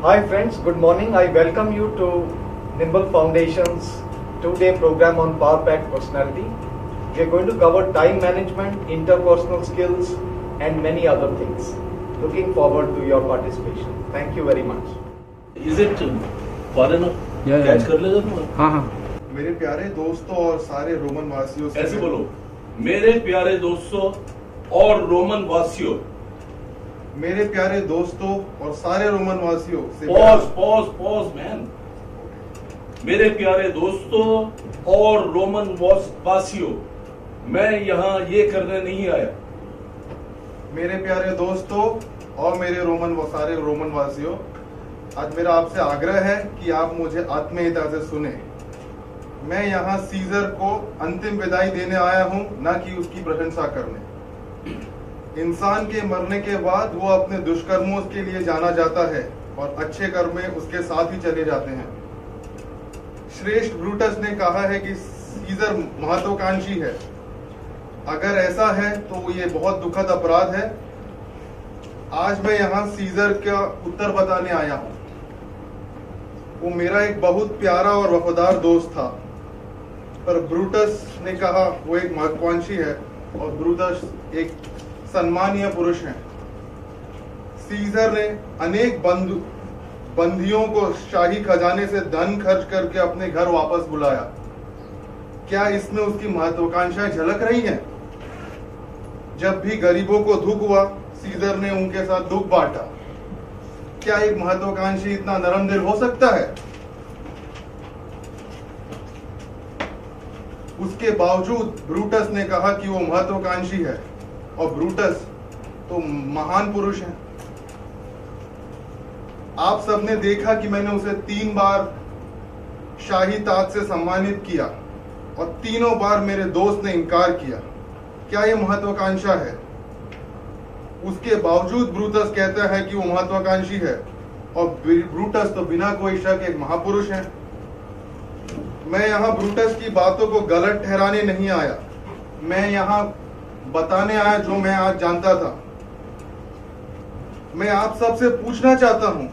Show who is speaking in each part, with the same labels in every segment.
Speaker 1: Hi friends, good morning. I welcome you to Nimble Foundation's 2-day program on Power Pack Personality. We are going to cover time management, interpersonal skills and many other things. Looking forward to your participation. Thank you very much.
Speaker 2: Is it foreign? Catch कर लेगा तुम?
Speaker 3: हाँ हाँ।
Speaker 4: मेरे प्यारे दोस्तों और सारे रोमन वासियों से
Speaker 2: ऐसे बोलो, मेरे प्यारे दोस्तों और रोमन वासियों।
Speaker 4: मेरे प्यारे दोस्तों और सारे रोमन वासियों से
Speaker 2: पॉज मैन। मेरे प्यारे दोस्तों और रोमन वासियों, मैं यहाँ ये करने नहीं आया।
Speaker 4: मेरे प्यारे दोस्तों और मेरे सारे रोमन वासियों, आज मेरा आपसे आग्रह है कि आप मुझे आत्मीयता से सुने। मैं यहाँ सीजर को अंतिम विदाई देने आया हूँ, न कि उसकी प्रशंसा करने। इंसान के मरने के बाद वो अपने दुष्कर्मों के लिए जाना जाता है और अच्छे कर्म में उसके साथ ही चले जाते हैं। श्रेष्ठ ब्रूटस ने कहा है कि सीजर महत्वाकांक्षी है। अगर ऐसा है तो ये बहुत दुखद अपराध है। आज मैं यहाँ सीजर का उत्तर बताने आया हूँ। वो मेरा एक बहुत प्यारा और वफादार दोस्त था, पर ब्रूटस ने कहा वो एक महत्वाकांक्षी है और ब्रूटस एक सम्मानीय पुरुष हैं। सीजर ने अनेक बंदियों को शाही खजाने से धन खर्च करके अपने घर वापस बुलाया। क्या इसमें उसकी महत्वाकांक्षाएं झलक रही हैं? जब भी गरीबों को दुख हुआ, सीजर ने उनके साथ दुख बांटा। क्या एक महत्वाकांक्षी इतना नरम दिल हो सकता है? उसके बावजूद ब्रूटस ने कहा कि वो महत्वाकांक्षी है, और ब्रूटस तो महान पुरुष है। आप सबने देखा कि मैंने उसे 3 बार शाही ताज से सम्मानित किया और तीनों बार मेरे दोस्त ने इनकार किया। क्या यह महत्वाकांक्षा है? उसके बावजूद ब्रूटस कहता है कि वो महत्वाकांक्षी है, और ब्रूटस तो बिना कोई शक एक महापुरुष है। मैं यहाँ ब्रूटस की बातों को गलत ठहराने नहीं आया। मैं यहाँ बताने आया जो मैं आज जानता था। मैं आप सबसे पूछना चाहता हूं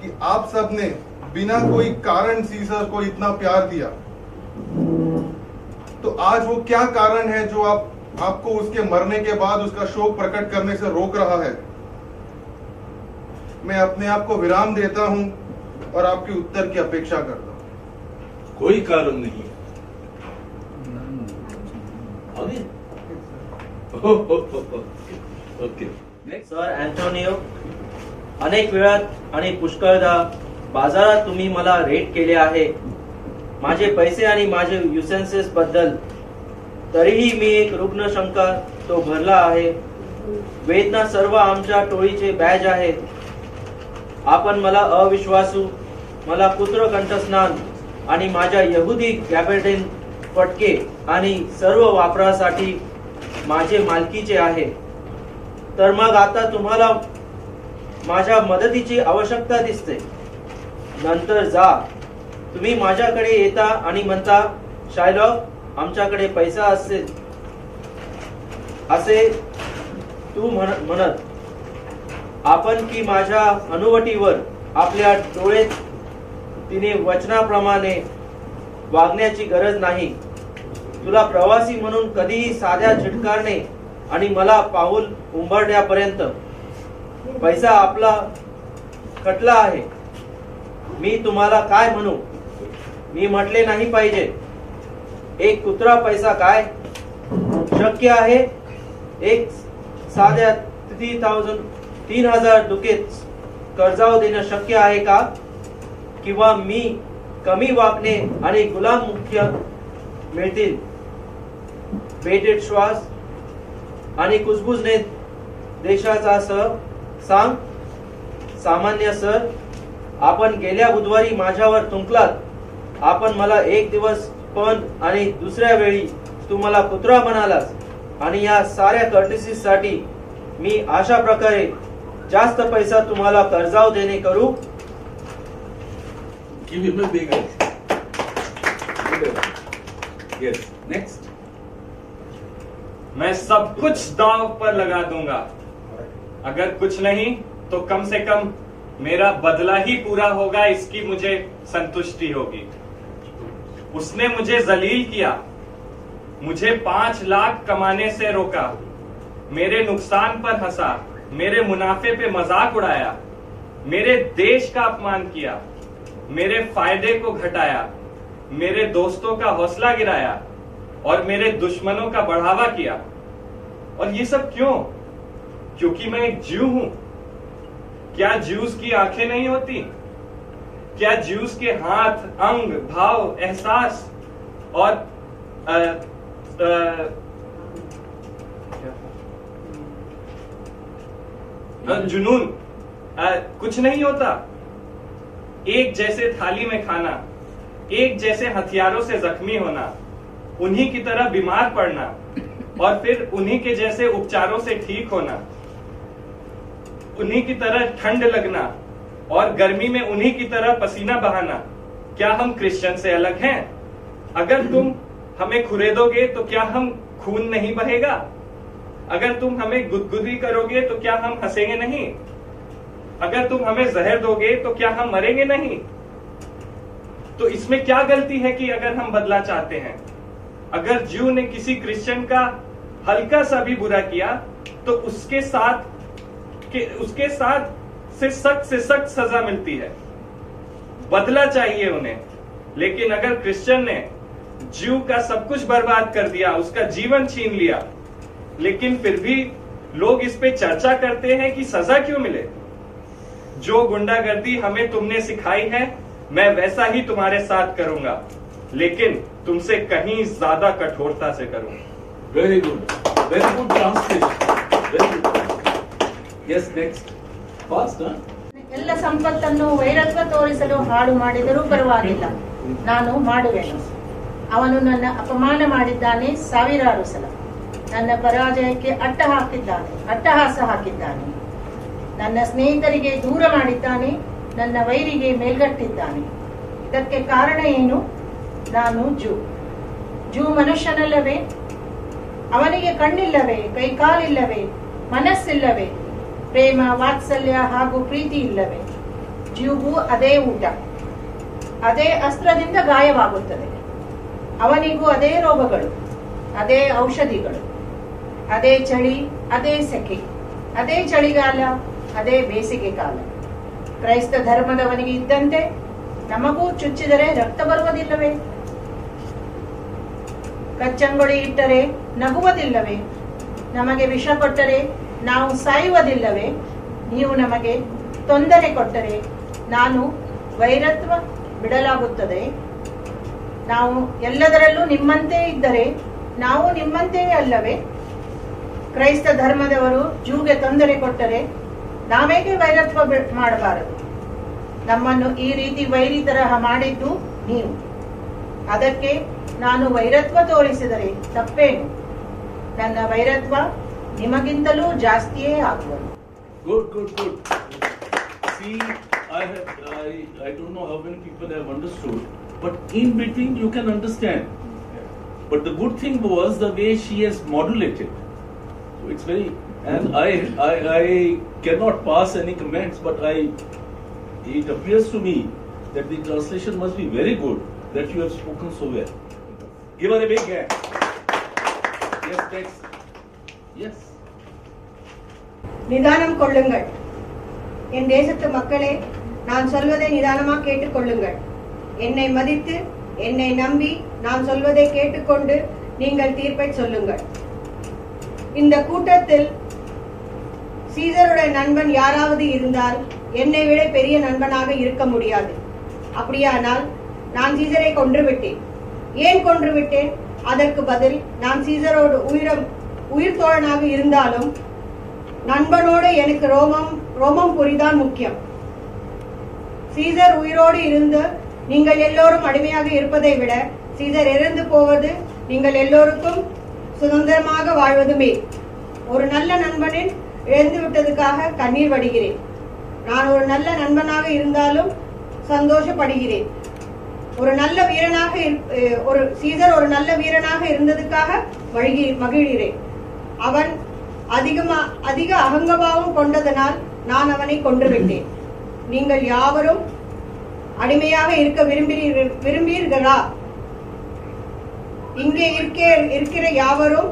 Speaker 4: कि आप सबने बिना कोई कारण सीजर को इतना प्यार दिया, तो आज वो क्या कारण है जो आपको उसके मरने के बाद उसका शोक प्रकट करने से रोक रहा है? मैं अपने आप को विराम देता हूं और आपके उत्तर की अपेक्षा करता हूं।
Speaker 2: कोई कारण नहीं। आगे ओके।
Speaker 5: सर अँटोनियो, अनेक वेळात आणि पुष्कळदा बाजारात तुम्ही मला रेट केले आहे माझे पैसे आणि माझे युसेन्सेस बद्दल। तरीही मी एक रुग्ण शंका तो भरला आहे। वेदना सर्व आमच्या टोळीचे बॅज आहेत। आपण मला अविश्वासू, मला पुत्र कंठस्नान आणि माझ्या यहुदी गॅबेटिन फटके आणि सर्व वापरासाठी माझे मालकीचे आहे। तर मग आता तुम्हाला माझ्या मदतीची आवश्यकता दिसते। नंतर जा, तुम्ही माझ्याकडे येता आणि म्हणता, शायलॉक आमच्याकडे पैसा असेल असे तू म्हणत आपण की माझ्या अनुवटीवर आपल्या डोळ्यात तिने वचनाप्रमाणे वागण्याची गरज नाही। तुला प्रवासी म्हणून कधीही साध्या झिडकारणे आणि मला पाऊल उंबरड्यापर्यंत पैसा आपला खटला आहे। मी तुम्हाला काय म्हणू? मी म्हटले नाही पाहिजे। एक कुत्रा पैसा काय शक्य आहे? एक साध्या 3000 दुकेत कर्जावर देणं शक्य आहे का? किंवा मी कमी वागणे आणि गुलाम मुख्य मिळतील? बेटेड श्वास आणि कुजबुजने देशाचा सांग। सामान्य सर, आपण गेल्या बुधवारी माझ्यावर तुंकलात। आपण मला एक दिवस पण आणि दुसऱ्या वेळी तुम्हाला कुत्रा म्हणालास, आणि या साऱ्या कर्टिसीस साठी मी अशा प्रकारे जास्त पैसा तुम्हाला कर्जावर देणे करू?
Speaker 2: Yes, next.
Speaker 3: मैं सब कुछ दांव पर लगा दूंगा। अगर कुछ नहीं तो कम से कम मेरा बदला ही पूरा होगा, इसकी मुझे संतुष्टि होगी। उसने मुझे जलील किया, मुझे 5 लाख कमाने से रोका, मेरे नुकसान पर हंसा, मेरे मुनाफे पे मजाक उड़ाया, मेरे देश का अपमान किया, मेरे फायदे को घटाया, मेरे दोस्तों का हौसला गिराया और मेरे दुश्मनों का बढ़ावा किया। और ये सब क्यों? क्योंकि मैं एक ज्यू हूं। क्या ज्यूस की आंखें नहीं होती? क्या ज्यूस के हाथ, अंग, भाव, एहसास और जुनून कुछ नहीं होता? एक जैसे थाली में खाना, एक जैसे हथियारों से जख्मी होना, उन्हीं की तरह बीमार पड़ना और फिर उन्हीं के जैसे उपचारों से ठीक होना, उन्हीं की तरह ठंड लगना और गर्मी में उन्हीं की तरह पसीना बहाना। क्या हम क्रिश्चियन से अलग हैं? अगर तुम हमें खुरेदोगे तो क्या हम खून नहीं बहेगा? अगर तुम हमें गुदगुदी करोगे तो क्या हम हंसेंगे नहीं? अगर तुम हमें जहर दोगे तो क्या हम मरेंगे नहीं? तो इसमें क्या गलती है कि अगर हम बदला चाहते हैं? अगर ज्यू ने किसी क्रिश्चियन का हल्का सा भी बुरा किया तो उसके साथ से सख्त सजा मिलती है, बदला चाहिए उन्हें। लेकिन अगर क्रिश्चियन ने ज्यू का सब कुछ बर्बाद कर दिया, उसका जीवन छीन लिया, लेकिन फिर भी लोग इस पे चर्चा करते हैं कि सजा क्यों मिले। जो गुंडागर्दी हमें तुमने सिखाई है, मैं वैसा ही तुम्हारे साथ करूंगा, लेकिन तुमसे कहीं ज्यादा कठोरता से करूंगा।
Speaker 2: Very good translation, very good. Yes, next fast.
Speaker 6: ಎಲ್ಲ ಸಂಪತ್ತನ್ನು ವೈರತ್ವ ತೋರಿಸಲು ಹಾಳು ಮಾಡಿದರೂ ಪರವಾಗಿಲ್ಲ, ನಾನು ಮಾಡುವೆನು. ಅವನು ನನ್ನ ಅಪಮಾನ ಮಾಡಿದ್ದಾನೆ ಸಾವಿರಾರು ಸಲ, ನನ್ನ ಪರಾಜಯಕ್ಕೆ ಅಟ್ಟಹಾಸ ಹಾಕಿದ್ದಾನೆ. ನನ್ನ ಸ್ನೇಹಿತರಿಗೆ ದೂರ ಮಾಡಿದ್ದಾನೆ, ನನ್ನ ವೈರಿಗೆ ಮೇಲ್ಗಟ್ಟಿದ್ದಾನೆ. ಇದಕ್ಕೆ ಕಾರಣ ಏನು? ನಾನು ಜೂ ಮನುಷ್ಯನಲ್ಲವೇ? ಅವನಿಗೆ ಕಣ್ಣಿಲ್ಲವೇ, ಕೈಕಾಲಿಲ್ಲವೇ, ಮನಸ್ಸಿಲ್ಲವೇ, ಪ್ರೇಮ, ವಾತ್ಸಲ್ಯ ಹಾಗೂ ಪ್ರೀತಿ ಇಲ್ಲವೇ? ಜೀವಗೂ ಅದೇ ಊಟ, ಅದೇ ಅಸ್ತ್ರದಿಂದ ಗಾಯವಾಗುತ್ತದೆ. ಅವನಿಗೂ ಅದೇ ರೋಗಗಳು, ಅದೇ ಔಷಧಿಗಳು, ಅದೇ ಚಳಿ, ಅದೇ ಸೆಕೆ, ಅದೇ ಚಳಿಗಾಲ, ಅದೇ ಬೇಸಿಗೆ ಕಾಲ. ಕ್ರೈಸ್ತ ಧರ್ಮದವನಿಗೆ ಇದ್ದಂತೆ ನಮಗೂ ಚುಚ್ಚಿದರೆ ರಕ್ತ ಬರುವುದಿಲ್ಲವೇ? ಕಚ್ಚಂಗೊಳಿ ಇಟ್ಟರೆ ನಗುವುದಿಲ್ಲವೇ? ನಮಗೆ ವಿಷ ಕೊಟ್ಟರೆ ನಾವು ಸಾಯುವುದಿಲ್ಲವೇ? ನೀವು ನಮಗೆ ತೊಂದರೆ ಕೊಟ್ಟರೆ ನಾನು ವೈರತ್ವ ಬಿಡಲಾಗುತ್ತದೆ? ನಾವು ಎಲ್ಲದರಲ್ಲೂ ನಿಮ್ಮಂತೆ ಇದ್ದರೆ ನಾವು ನಿಮ್ಮಂತೆಯೇ ಅಲ್ಲವೇ? ಕ್ರೈಸ್ತ ಧರ್ಮದವರು ಜೂಗೆ ತೊಂದರೆ ಕೊಟ್ಟರೆ ನಾವೇಗೆ ವೈರತ್ವ ಮಾಡಬಾರದು? ನಮ್ಮನ್ನು ಈ ರೀತಿ ವೈರಿ ತರಹ ಮಾಡಿದ್ದು ನೀವು. ಅದಕ್ಕೆ ನಾನು ವೈರತ್ವ ತೋರಿಸಿದರೆ ತಪ್ಪೇನು? ನನ್ನ ವೈರತ್ವ ನಿಮಗಿಂತಲೂ ಜಾಸ್ತಿಯೇ ಆಗುವುದು.
Speaker 2: Good. See, I don't know how many people have understood, but in between you can understand. But the good thing was the way she has modulated. So it's very, and I cannot pass any comments, but it appears to me that the translation must be very good, that you have spoken so well. Give her a big hand. Yes, next. Yes.
Speaker 7: நிதானம் கொள்ளுங்கள். என் தேசத்து மக்களே, நான் சொல்வதை நிதானமாக கேட்டுக்கொள்ளுங்கள். என்னை மதித்து, என்னை நம்பி நான் சொல்வதை கேட்டுக்கொண்டு நீங்கள் தீர்ப்பை சொல்லுங்கள். இந்த கூட்டத்தில் சீசருடைய நண்பன் யாராவது இருந்தால் என்னை விட பெரிய நண்பனாக இருக்க முடியாது. அப்படியானால் நான் சீசரை கொன்றுவிட்டேன். ஏன் கொன்றுவிட்டேன்? அதற்கு பதில், நான் சீசரோடு உயிர் தோழனாக இருந்தாலும் நண்பனோடு எனக்கு ரோமம் புரிதான் முக்கியம். சீசர் உயிரோடு இருந்து நீங்கள் எல்லோரும் அடிமையாக இருப்பதை விட சீசர் இறந்து போவது நீங்கள் எல்லோருக்கும் சுதந்திரமாக வாழ்வதுமே. ஒரு நல்ல நண்பனின் இழந்து விட்டதுக்காக கண்ணீர் வடிகிறேன். நான் ஒரு நல்ல நண்பனாக இருந்தாலும் சந்தோஷப்படுகிறேன். சீசர் ஒரு நல்ல வீரனாக இருந்ததுக்காக மகிழ்கிறேன். அவன் அதிக அகங்கபாவம் கொண்டதனால் நான் அவனை கொன்றுவிட்டேன். நீங்கள் யாவரும் அடிமையாக இருக்க விரும்புகிறீர்களா? இங்கே இருக்கிற யாவரும்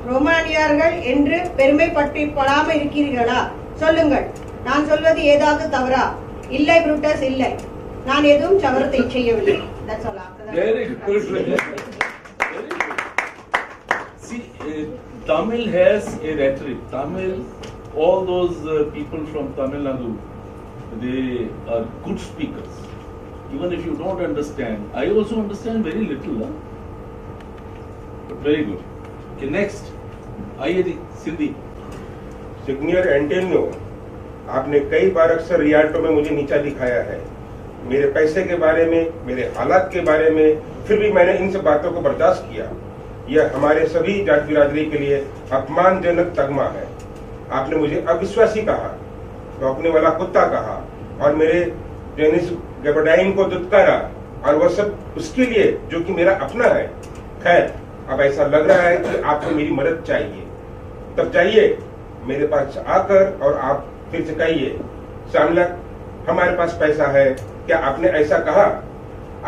Speaker 7: ரோமானியர்கள் என்று பெருமைப்படாமல் இருக்கிறீர்களா? சொல்லுங்கள். நான் சொல்வது ஏதாவது தவறா? இல்லை புரூட்டஸ், இல்லை. நான் எதுவும் தவறத்தை செய்யவில்லை. That's all.
Speaker 2: Very good. Very good. See, Tamil has a rhetoric. Tamil, all those people from Tamil Nadu, they are good speakers. Even if you don't understand, I also understand very little. Huh? But very good. Okay, next. Ayedi, Sindhi.
Speaker 8: Signior Antonio, आपने कई बार अक्सर Rialto में मुझे नीचा दिखाया है, मेरे पैसे के बारे में, मेरे हालात के बारे में, फिर भी मैंने इन सब बातों को बर्दाश्त किया। यह हमारे सभी जाट बिरादरी के लिए अपमानजनक तगमा है। आपने मुझे अविश्वासी कहा, भौंकने वाला कुत्ता कहा और मेरे डेनिस गैबरडाइन को दुत्कारा, और वह सब उसके लिए जो कि मेरा अपना है। खैर, अब ऐसा लग रहा है कि आपको मेरी मदद चाहिए। तब चाहिए मेरे पास आकर और आप फिर से कहिए, शामिला, हमारे पास पैसा है। क्या आपने ऐसा कहा?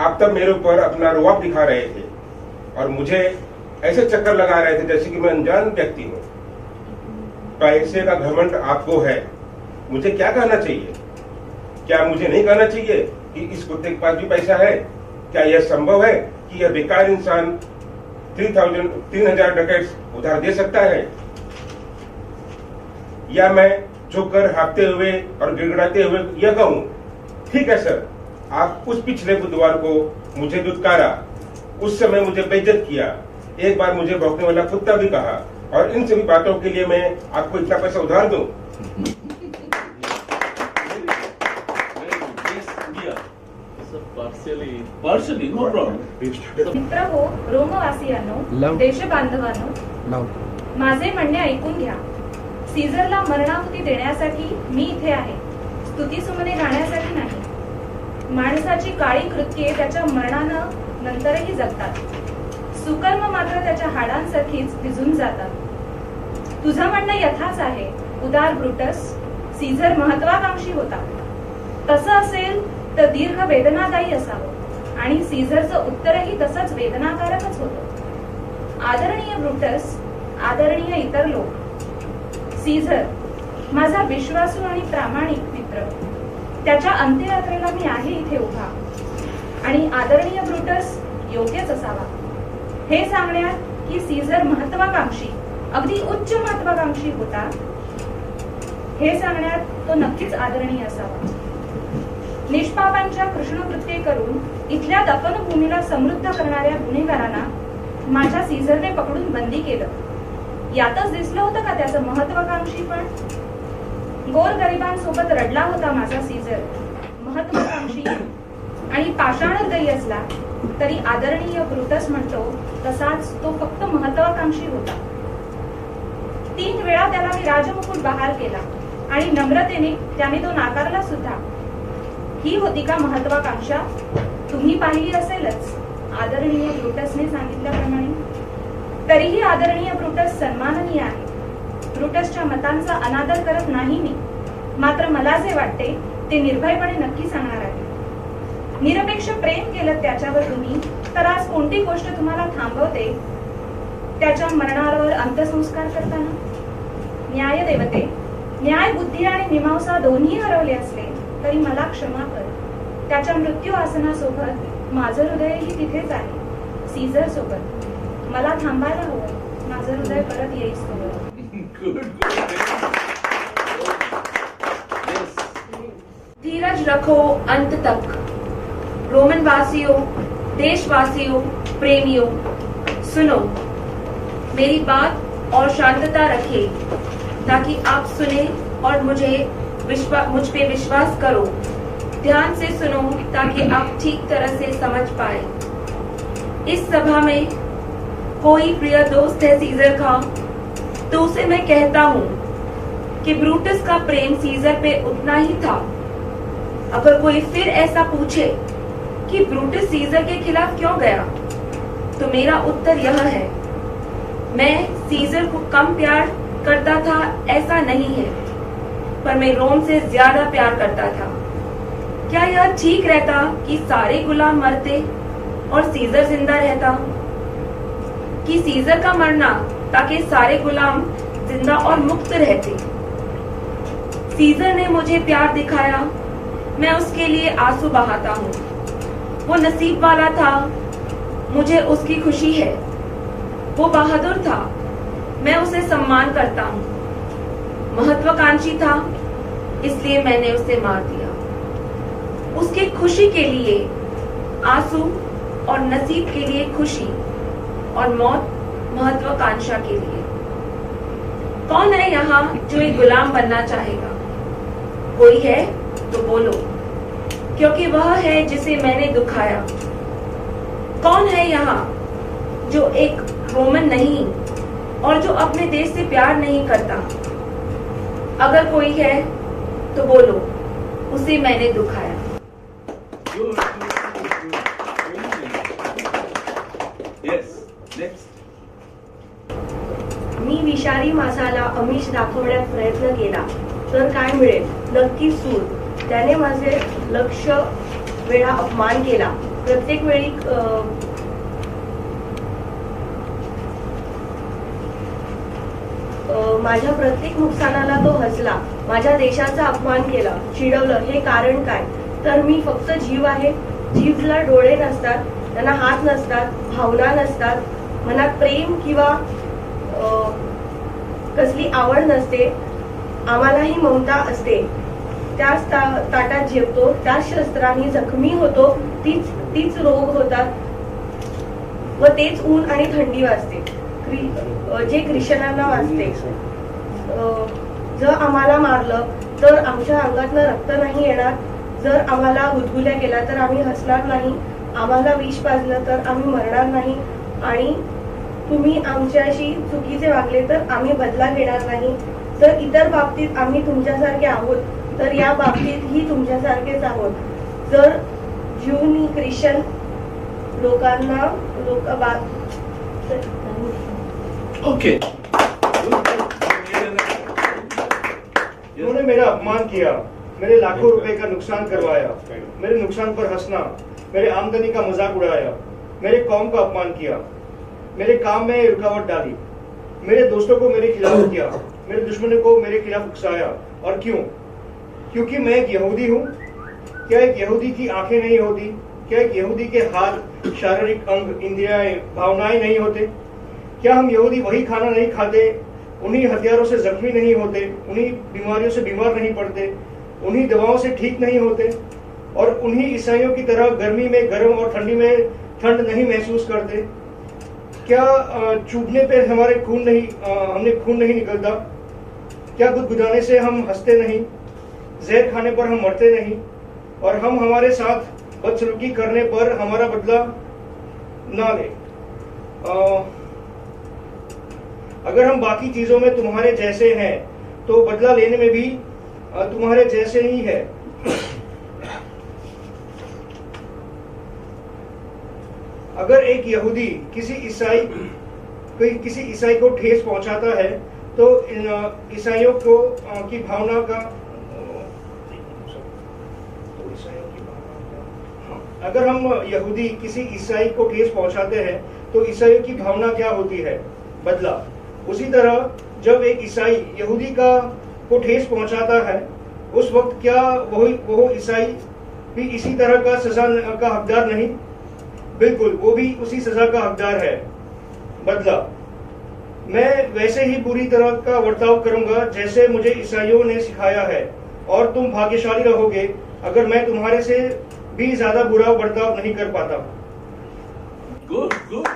Speaker 8: आप तब मेरे ऊपर अपना रुआब दिखा रहे थे और मुझे ऐसे चक्कर लगा रहे थे जैसे कि मैं अनजान व्यक्ति हूँ। पैसे का घमंड आपको है। मुझे क्या कहना चाहिए? क्या मुझे नहीं कहना चाहिए कि इस कुत्ते के पास भी पैसा है? क्या यह संभव है कि यह बेकार इंसान 3,000 डकेट्स उधार दे सकता है? या मैं झुककर हाँफते हुए और गिड़गिड़ाते हुए यह कहूं, ठीक है सर, आप उस पिछले बुधवार को मुझे दुत्कारा, उस समय मुझे बेइज्जत किया, एक बार मुझे भौंकने वाला कुत्ता भी कहा, और इन सभी बातों के लिए मैं आपको इतना पैसा उधार दूं?
Speaker 2: Partially, no problem.
Speaker 9: मित्र हो, रोमवासियांनो, देशबांधवांनो, माझे म्हणणे ऐकून घ्या. सीझरला मरणाहुती देण्यासाठी मी इथे आहे, स्तुतीसुमने गाण्यासाठी नाही. माणसाची काळी कृत्ये त्याच्या मरणानं नंतरही जगतात. सुकर्म मात्र त्याच्या हाडांसारखीच भिजून जातात. तुझं म्हणणं यथाच आहे उदार ब्रुटस. सीझर महत्वाकांक्षी होता. तसं असेल तर दीर्घ वेदनादायी असावं, आणि सीझरचं उत्तरही तसंच वेदनाकारकच होतं. आदरणीय ब्रुटस, आदरणीय इतर लोक, सीझर माझा विश्वासू आणि प्रामाणिक मित्र. त्याच्या अंत्ययात्रेला मी आहे इथे उभा, आणि आदरणीय ब्रुटस योग्यच असावा हे सांगण्यात की सीझर महत्वाकांक्षी, अगदी उच्च महत्वाकांक्षी होता हे सांगण्यात तो नक्कीच आदरणीय असावा. निष्पापांच्या कृष्णकृत्ये करून इथल्या दफनभूमीला समृद्ध करणाऱ्या गुन्हेगारांना माझ्या सीझरने पकडून बंदी केलं. यातच दिसलं होतं का त्याचं महत्वाकांक्षी पण? गोरगरिबांसोबत रडला होता माझा सीझर. महत्वाकांक्षी आणि पाषाण हृदयी असला तरी आदरणीय ब्रुटस म्हणतो तसाच तो फक्त महत्वाकांक्षी होता. 3 वेळा त्याला मी राजमुकुट बहाल केला आणि नम्रतेने त्याने तो नाकारला सुद्धा. ही होती का महत्वाकांक्षा? तुम्ही पाहिली असेलच आदरणीय ब्रुटसने सांगितल्याप्रमाणे. तरीही आदरणीय ब्रुटस सन्माननीय आहे. ब्रुटसच्या मतांचा अनादर करत नाही मी, मात्र मला जे वाटते ते निर्भयपणे नक्की सांगणार आहे. निरपेक्ष प्रेम केलं त्याच्यावर तुम्ही, तर आज कोणती गोष्ट तुम्हाला थांबवते त्याच्या मरणावर अंत्यसंस्कार करताना? न्याय देवते, न्याय बुद्धी आणि मीमांसा दोन्ही हरवले असले तरी मला क्षमा कर. त्याच्या मृत्यू आसनासोबत माझं हृदयही तिथेच आहे, सीझर सोबत. मला थांबायला हवं, माझं हृदय परत येईस तोवर.
Speaker 10: धीरज रखो अंत तक. रोमन वासियों, देशवासियों, प्रेमियों, सुनो, मेरी बात और शांतता रखिए ताकि आप सुने और मुझ पे विश्वास करो. ध्यान से सुनो ताकि आप ठीक तरह से समझ पाए. इस सभा में कोई प्रिय दोस्त है सीजर का, तो उसे मैं कहता हूँ कि ब्रूटस का प्रेम सीजर पे उतना ही था. अगर कोई फिर ऐसा पूछे कि ब्रूटस सीजर के खिलाफ क्यों गया, तो मेरा उत्तर यह है, मैं सीजर को कम प्यार करता था ऐसा नहीं है. पर मैं रोम से ज्यादा प्यार करता था। क्या यह ठीक रहता कि सारे गुलाम मरते और सीजर जिंदा रहता? कि सीजर का मरना ताकि सारे गुलाम जिंदा और मुक्त रहते? सीजर ने मुझे प्यार दिखाया, मैं उसके लिए आंसू बहाता हूँ। वो नसीब वाला था, मुझे उसकी खुशी है। वो बहादुर था, मैं उसे सम्मान करता हूँ। महत्वाकांक्षी था, इसलिए मैंने उसे मार दिया। उसकी खुशी के लिए आंसू और नसीब के लिए खुशी और मौत महत्वाकांक्षा के लिए। कौन है यहाँ जो एक गुलाम बनना चाहेगा? कोई है तो बोलो, क्योंकि वह है जिसे मैंने दुखाया। कौन है यहाँ जो एक रोमन नहीं और जो अपने देश से प्यार नहीं करता? अगर कोई है तो बोलो, उसे मैंने दुखाया।
Speaker 2: Yes, next.
Speaker 7: मी विषारी मासाला आमिष दाखवण्यात प्रयत्न केला तर काय मिळेल? नक्की सूर. त्याने माझे लक्ष वेळा अपमान केला. प्रत्येक वेळी माझ्या प्रत्येक नुकसानाला तो हसला. माझ्या देशाचा अपमान केला, चिडवलं. हे कारण काय? तर मी फक्त जीव आहे. जीवला डोळे नसतात, त्यांना हात नसतात, भावना नसतात, मनात प्रेम किंवा कसली आवड नसते. आम्हालाही ममता असते. त्याच ताटात जेवतो, त्याच शस्त्रांनी जखमी होतो, तीच रोग होतात व तेच ऊन आणि थंडी वाजते जे ख्रिश्चनांना वाजते. जर आम्हाला मारलं तर आमच्या अंगातनं रक्त नाही येणार. जर आम्हाला गुदगुल्या केला तर आम्ही हसणार नाही. आम्हाला विष पाजलं तर आम्ही मरणार नाही. आणि तुम्ही आमच्याशी चुकीचे वागले तर आम्ही बदला घेणार नाही. जर इतर बाबतीत आम्ही तुमच्यासारखे आहोत तर या बाबतीतही तुमच्यासारखेच आहोत. जर ज्यूनी ख्रिश्चन लोकांना
Speaker 1: ओके, उन्होंने मेरा अपमान किया, मेरे लाखों रुपए का नुकसान करवाया, मेरे नुकसान पर हंसना, मेरे आमदनी का मजाक उड़ाया, मेरे कौम का अपमान किया, मेरे काम में रुकावट डाली, मेरे दोस्तों को मेरे खिलाफ किया, मेरे दुश्मनों को मेरे खिलाफ उकसाया। और क्यों? क्योंकि मैं एक यहूदी हूँ। क्या एक यहूदी की आंखें नहीं होती? क्या एक यहूदी के हाथ, शारीरिक अंग, इंद्रियाएं, भावनाएं नहीं होते? क्या हम यहूदी वही खाना नहीं खाते, उन्हीं हथियारों से जख्मी नहीं होते, उन्हीं बीमारियों से बीमार नहीं पड़ते, उन्हीं दवाओं से ठीक नहीं होते और उन्हीं ईसाइयों की तरह गर्मी में गर्म और ठंडी में ठंड नहीं महसूस करते? क्या चूभने पे हमने खून नहीं निकलता? क्या गुदगुदाने से हम हंसते नहीं? जहर खाने पर हम मरते नहीं? और हम हमारे साथ बदसलूकी करने पर हमारा बदला ना ले? अगर हम बाकी चीजों में तुम्हारे जैसे हैं तो बदला लेने में भी तुम्हारे जैसे ही है। अगर एक यहूदी किसी ईसाई को ठेस पहुंचाता है तो इन ईसाइयों को की भावना का अगर हम यहूदी किसी ईसाई को ठेस पहुंचाते हैं तो ईसाइयों की भावना क्या होती है? बदला। उसी तरह जब एक ईसाई यहूदी को ठेस पहुंचाता है उस वक्त क्या वो ईसाई भी इसी तरह का सजा का हकदार नहीं? बिल्कुल, वो भी उसी सजा का हकदार है, बदला। मैं वैसे ही बुरी तरह का बर्ताव करूंगा जैसे मुझे ईसाइयों ने सिखाया है और तुम भाग्यशाली रहोगे अगर मैं तुम्हारे से भी ज्यादा बुरा बर्ताव नहीं कर पाता।
Speaker 2: Good, good.